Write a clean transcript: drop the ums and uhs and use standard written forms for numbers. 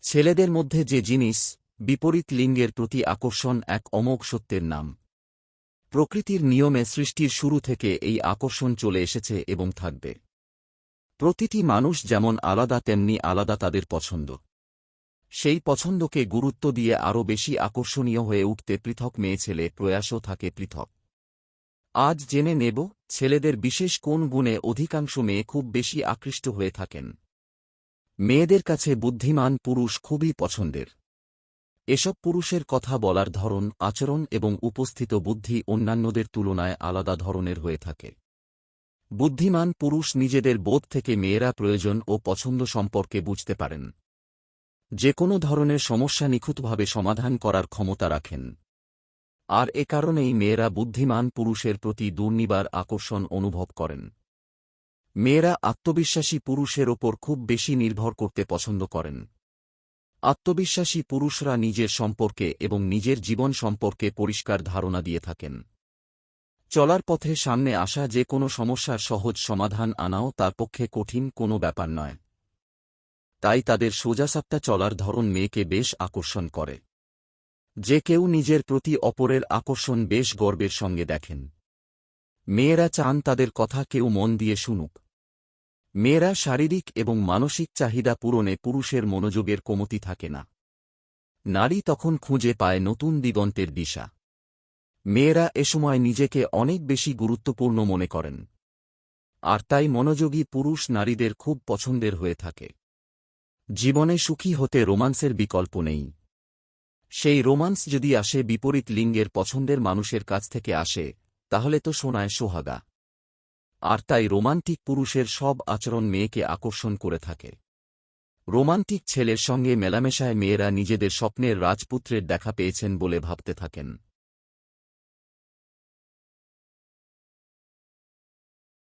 ছেলেদের মধ্যে যে জিনিস, বিপরীত লিঙ্গের প্রতি আকর্ষণ এক অমোঘ সত্যের নাম। প্রকৃতির নিয়মে সৃষ্টির শুরু থেকে এই আকর্ষণ চলে এসেছে এবং থাকবে। প্রতিটি মানুষ যেমন আলাদা তেমনি আলাদা তাদের পছন্দ। সেই পছন্দকে গুরুত্ব দিয়ে আরও বেশি আকর্ষণীয় হয়ে উঠতে পৃথক মেয়েছেলে প্রয়াসও থাকে পৃথক। আজ জেনে নেব ছেলেদের বিশেষ কোন গুণে অধিকাংশ মেয়ে খুব বেশি আকৃষ্ট হয়ে থাকেন। মেয়েদের কাছে বুদ্ধিমান পুরুষ খুবই পছন্দের। এসব পুরুষের কথা বলার ধরন, আচরণ এবং উপস্থিত বুদ্ধি অন্যান্যদের তুলনায় আলাদা ধরনের হয়ে থাকে। বুদ্ধিমান পুরুষ নিজেদের বোধ থেকে মেয়েরা প্রয়োজন ও পছন্দ সম্পর্কে বুঝতে পারেন। যে কোনো ধরনের সমস্যা নিখুঁতভাবে সমাধান করার ক্ষমতা রাখেন। আর এ কারণেই মেয়েরা বুদ্ধিমান পুরুষের প্রতি দুর্নিবার আকর্ষণ অনুভব করেন। মেয়েরা আত্মবিশ্বাসী পুরুষের ওপর খুব বেশি নির্ভর করতে পছন্দ করেন। আত্মবিশ্বাসী পুরুষরা নিজের সম্পর্কে এবং নিজের জীবন সম্পর্কে পরিষ্কার ধারণা দিয়ে থাকেন। চলার পথে সামনে আসা যে কোনো সমস্যার সহজ সমাধান আনাও তার পক্ষে কঠিন কোনো ব্যাপার নয়। তাই তাদের সোজাসাপটা চলার ধরন মেয়েকে বেশ আকর্ষণ করে। যে কেউ নিজের প্রতি অপরের আকর্ষণ বেশ গর্বের সঙ্গে দেখেন। মেয়েরা চান তাদের কথা কেউ মন দিয়ে শুনুক। মেয়েরা শারীরিক এবং মানসিক চাহিদা পূরণে পুরুষের মনোযোগের কমতি থাকে না। নারী তখন খুঁজে পায় নতুন দিগন্তের দিশা। মেয়েরা এ সময় নিজেকে অনেক বেশি গুরুত্বপূর্ণ মনে করেন। আর তাই মনোযোগী পুরুষ নারীদের খুব পছন্দের হয়ে থাকে। জীবনে সুখী হতে রোমান্সের বিকল্প নেই। সেই রোমান্স যদি আসে বিপরীত লিঙ্গের পছন্দের মানুষের কাছ থেকে আসে, তাহলে তো সোনায় সোহাগা। আর তাই রোমান্টিক পুরুষের সব আচরণ মেয়েকে আকর্ষণ করে থাকে। রোমান্টিক ছেলের সঙ্গে মেলামেশায় মেয়েরা নিজেদের স্বপ্নের রাজপুত্রের দেখা পেয়েছেন বলে ভাবতে থাকেন।